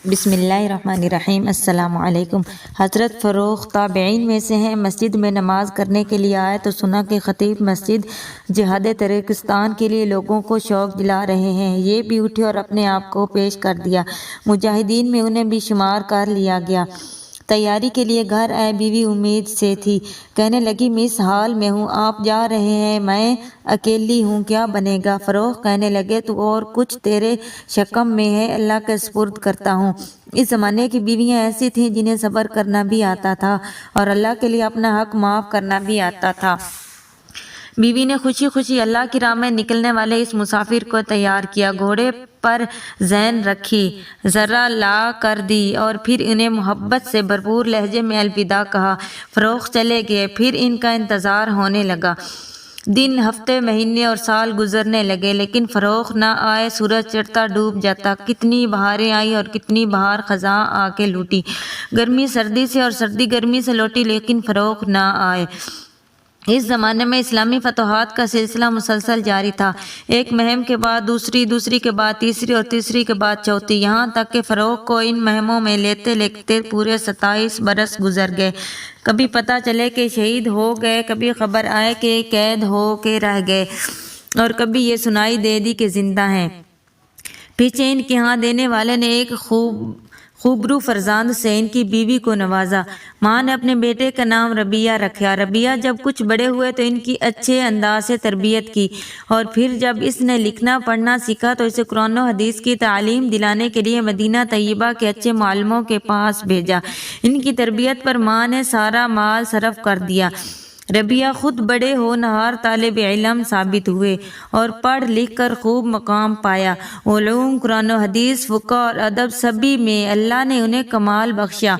بسم اللہ الرحمن الرحیم۔ السلام علیکم۔ حضرت فروخ تابعین میں سے ہیں۔ مسجد میں نماز کرنے کے لیے آئے تو سنا کہ خطیب مسجد جہاد ترکستان کے لیے لوگوں کو شوق دلا رہے ہیں۔ یہ بھی اٹھے اور اپنے آپ کو پیش کر دیا۔ مجاہدین میں انہیں بھی شمار کر لیا گیا۔ تیاری کے لیے گھر آئے، بیوی امید سے تھی، کہنے لگی میں اس حال میں ہوں، آپ جا رہے ہیں، میں اکیلی ہوں، کیا بنے گا؟ فروخ کہنے لگے تو اور کچھ تیرے شکم میں ہے، اللہ کے سپرد کرتا ہوں۔ اس زمانے کی بیویاں ایسی تھیں جنہیں صبر کرنا بھی آتا تھا اور اللہ کے لیے اپنا حق معاف کرنا بھی آتا تھا۔ بیوی نے خوشی خوشی اللہ کی راہ میں نکلنے والے اس مسافر کو تیار کیا، گھوڑے پر زین رکھی، ذرہ لا کر دی اور پھر انہیں محبت سے بھرپور لہجے میں الوداع کہا۔ فروخ چلے گئے، پھر ان کا انتظار ہونے لگا۔ دن، ہفتے، مہینے اور سال گزرنے لگے لیکن فروخ نہ آئے۔ سورج چڑھتا ڈوب جاتا، کتنی بہاریں آئی اور کتنی بہار خزاں آ کے لوٹی، گرمی سردی سے اور سردی گرمی سے لوٹی لیکن فروخ نہ آئے۔ اس زمانے میں اسلامی فتوحات کا سلسلہ مسلسل جاری تھا، ایک مہم کے بعد دوسری، دوسری کے بعد تیسری اور تیسری کے بعد چوتھی، یہاں تک کہ فروخ کو ان مہموں میں لیتے لیتے پورے 27 برس گزر گئے۔ کبھی پتہ چلے کہ شہید ہو گئے، کبھی خبر آئے کہ قید ہو کے رہ گئے اور کبھی یہ سنائی دے دی کہ زندہ ہیں۔ پیچھے ان کے ہاں دینے والے نے ایک خوبرو فرزند سے ان کی بیوی کو نوازا۔ ماں نے اپنے بیٹے کا نام ربیہ رکھا۔ ربیہ جب کچھ بڑے ہوئے تو ان کی اچھے انداز سے تربیت کی اور پھر جب اس نے لکھنا پڑھنا سیکھا تو اسے قرآن و حدیث کی تعلیم دلانے کے لیے مدینہ طیبہ کے اچھے معلموں کے پاس بھیجا۔ ان کی تربیت پر ماں نے سارا مال صرف کر دیا۔ ربیہ خود بڑے ہونہار طالب علم ثابت ہوئے اور پڑھ لکھ کر خوب مقام پایا۔ علوم، قرآن و حدیث، فقہ اور ادب سبھی میں اللہ نے انہیں کمال بخشا۔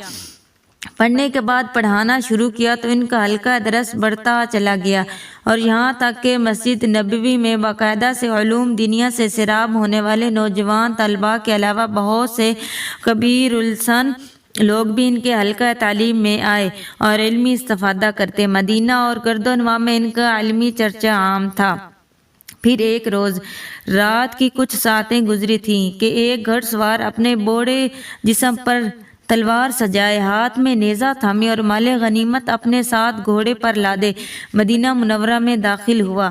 پڑھنے کے بعد پڑھانا شروع کیا تو ان کا حلقہ درس بڑھتا چلا گیا اور یہاں تک کہ مسجد نبوی میں باقاعدہ سے علوم دینیا سے سیراب ہونے والے نوجوان طلباء کے علاوہ بہت سے کبیر السن لوگ بھی ان کے حلقہ تعلیم میں آئے اور علمی استفادہ کرتے۔ مدینہ اور گرد و نواح میں ان کا علمی چرچا عام تھا۔ پھر ایک روز رات کی کچھ ساعتیں گزری تھیں کہ ایک گھڑ سوار اپنے بوڑھے جسم پر تلوار سجائے، ہاتھ میں نیزہ تھامے اور مال غنیمت اپنے ساتھ گھوڑے پر لادے مدینہ منورہ میں داخل ہوا۔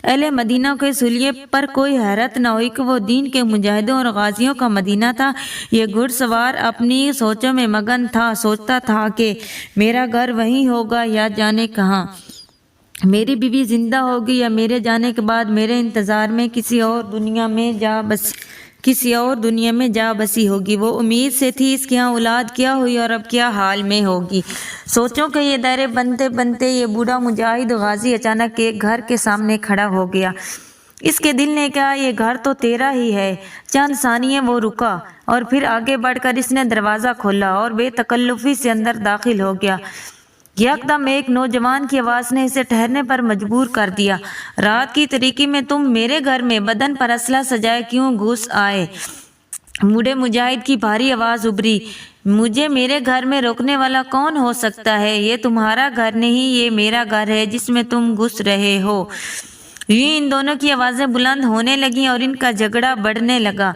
اہل مدینہ کو اس حلیے پر کوئی حیرت نہ ہوئی کہ وہ دین کے مجاہدوں اور غازیوں کا مدینہ تھا۔ یہ گھڑ سوار اپنی سوچوں میں مگن تھا، سوچتا تھا کہ میرا گھر وہیں ہوگا یا جانے کہاں، میری بیوی زندہ ہوگی یا میرے جانے کے بعد میرے انتظار میں کسی اور دنیا میں جا بسی ہوگی۔ وہ امید سے تھی اس کے ہاں اولاد کیا ہوئی اور اب کیا حال میں ہوگی۔ سوچوں کہ یہ دائرے بنتے بنتے یہ بوڑھا مجاہد غازی اچانک ایک گھر کے سامنے کھڑا ہو گیا۔ اس کے دل نے کہا یہ گھر تو تیرا ہی ہے۔ چند ثانیے وہ رکا اور پھر آگے بڑھ کر اس نے دروازہ کھولا اور بے تکلفی سے اندر داخل ہو گیا۔ یکدم ایک نوجوان کی آواز نے اسے ٹھہرنے پر مجبور کر دیا۔ رات کی تاریکی میں تم میرے گھر میں بدن پر اسلحہ سجائے کیوں گھس آئے؟ بوڑھے مجاہد کی بھاری آواز ابھری، مجھے میرے گھر میں روکنے والا کون ہو سکتا ہے؟ یہ تمہارا گھر نہیں، یہ میرا گھر ہے جس میں تم گھس رہے ہو۔ یوں ان دونوں کی آوازیں بلند ہونے لگیں اور ان کا جھگڑا بڑھنے لگا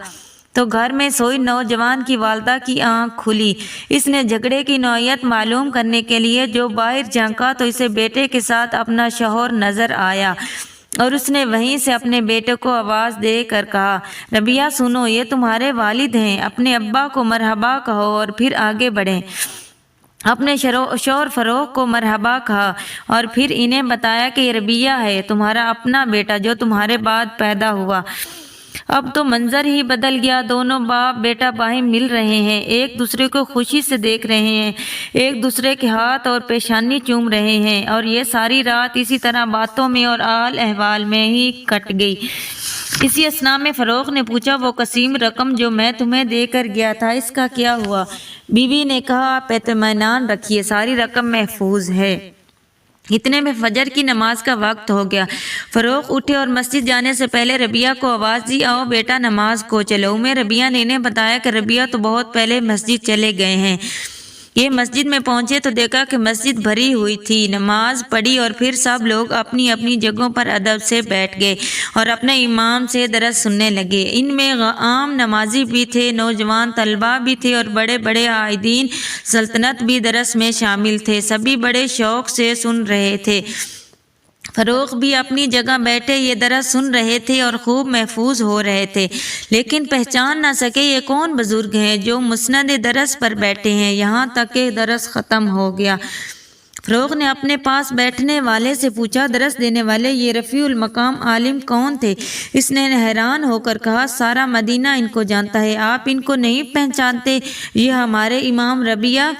تو گھر میں سوئی نوجوان کی والدہ کی آنکھ کھلی۔ اس نے جھگڑے کی نوعیت معلوم کرنے کے لیے جو باہر جھانکا تو اسے بیٹے کے ساتھ اپنا شوہر نظر آیا اور اس نے وہیں سے اپنے بیٹے کو آواز دے کر کہا، ربیہ سنو، یہ تمہارے والد ہیں، اپنے ابا کو مرحبا کہو اور پھر آگے بڑھیں۔ اپنے شوہر فروخ کو مرحبا کہا اور پھر انہیں بتایا کہ یہ ربیہ ہے، تمہارا اپنا بیٹا جو تمہارے بعد پیدا ہوا۔ اب تو منظر ہی بدل گیا۔ دونوں باپ بیٹا باہم مل رہے ہیں، ایک دوسرے کو خوشی سے دیکھ رہے ہیں، ایک دوسرے کے ہاتھ اور پیشانی چوم رہے ہیں اور یہ ساری رات اسی طرح باتوں میں اور حال احوال میں ہی کٹ گئی۔ اسی اثناء میں فروخ نے پوچھا، وہ قسیم رقم جو میں تمہیں دے کر گیا تھا اس کا کیا ہوا؟ بیوی نے کہا، آپ اطمینان رکھیے، ساری رقم محفوظ ہے۔ اتنے میں فجر کی نماز کا وقت ہو گیا۔ فروخ اٹھے اور مسجد جانے سے پہلے ربیہ کو آواز دی، آؤ بیٹا نماز کو چلو۔ ربیہ نے انہیں بتایا کہ ربیہ تو بہت پہلے مسجد چلے گئے ہیں۔ یہ مسجد میں پہنچے تو دیکھا کہ مسجد بھری ہوئی تھی۔ نماز پڑھی اور پھر سب لوگ اپنی اپنی جگہوں پر ادب سے بیٹھ گئے اور اپنے امام سے درس سننے لگے۔ ان میں عام نمازی بھی تھے، نوجوان طلباء بھی تھے اور بڑے بڑے قائدین سلطنت بھی درس میں شامل تھے۔ سبھی بڑے شوق سے سن رہے تھے۔ فروغ بھی اپنی جگہ بیٹھے یہ درس سن رہے تھے اور خوب محفوظ ہو رہے تھے، لیکن پہچان نہ سکے یہ کون بزرگ ہیں جو مسند درس پر بیٹھے ہیں، یہاں تک کہ درس ختم ہو گیا۔ فروغ نے اپنے پاس بیٹھنے والے سے پوچھا، درس دینے والے یہ رفیع المقام عالم کون تھے؟ اس نے حیران ہو کر کہا، سارا مدینہ ان کو جانتا ہے، آپ ان کو نہیں پہچانتے؟ یہ ہمارے امام ربیعہ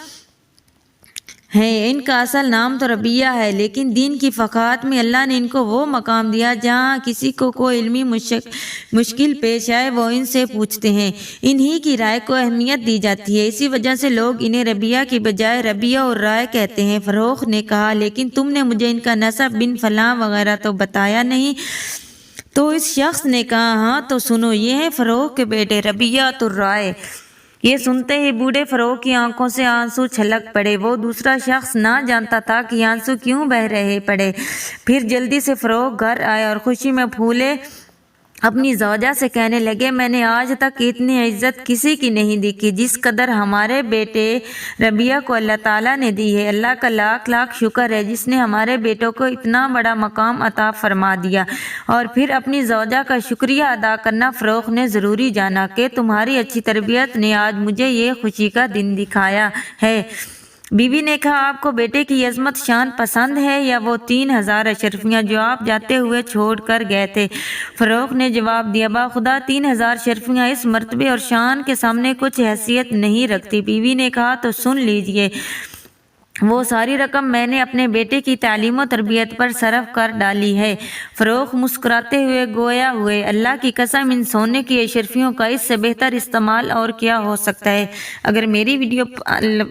ہیں۔ ان کا اصل نام تو ربیعہ ہے، لیکن دین کی فقاہت میں اللہ نے ان کو وہ مقام دیا جہاں کسی کو کوئی علمی مشکل پیش آئے وہ ان سے پوچھتے ہیں، انہی کی رائے کو اہمیت دی جاتی ہے، اسی وجہ سے لوگ انہیں ربیعہ کی بجائے ربیعہ اور رائے کہتے ہیں۔ فروغ نے کہا، لیکن تم نے مجھے ان کا نسب بن فلاں وغیرہ تو بتایا نہیں۔ تو اس شخص نے کہا، ہاں تو سنو، یہ ہیں فروغ کے بیٹے ربیعہ الرائے۔ یہ سنتے ہی بوڑھے فروغ کی آنکھوں سے آنسو چھلک پڑے۔ وہ دوسرا شخص نہ جانتا تھا کہ یہ آنسو کیوں بہہ رہے پڑے۔ پھر جلدی سے فروغ گھر آئے اور خوشی میں پھولے اپنی زوجہ سے کہنے لگے، میں نے آج تک اتنی عزت کسی کی نہیں دیکھی جس قدر ہمارے بیٹے ربیعہ کو اللہ تعالیٰ نے دی ہے۔ اللہ کا لاکھ لاکھ شکر ہے جس نے ہمارے بیٹوں کو اتنا بڑا مقام عطا فرما دیا۔ اور پھر اپنی زوجہ کا شکریہ ادا کرنا فروغ نے ضروری جانا کہ تمہاری اچھی تربیت نے آج مجھے یہ خوشی کا دن دکھایا ہے۔ بیوی نے کہا، آپ کو بیٹے کی عظمت شان پسند ہے یا وہ 3000 اشرفیاں جو آپ جاتے ہوئے چھوڑ کر گئے تھے؟ فروغ نے جواب دیا، باخدا 3000 اشرفیاں اس مرتبے اور شان کے سامنے کچھ حیثیت نہیں رکھتی۔ بیوی نے کہا، تو سن لیجئے، وہ ساری رقم میں نے اپنے بیٹے کی تعلیم و تربیت پر صرف کر ڈالی ہے۔ فروغ مسکراتے ہوئے گویا ہوئے، اللہ کی قسم ان سونے کی اشرفیوں کا اس سے بہتر استعمال اور کیا ہو سکتا ہے۔ اگر میری ویڈیو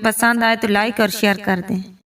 پسند آئے تو لائک اور شیئر کر دیں۔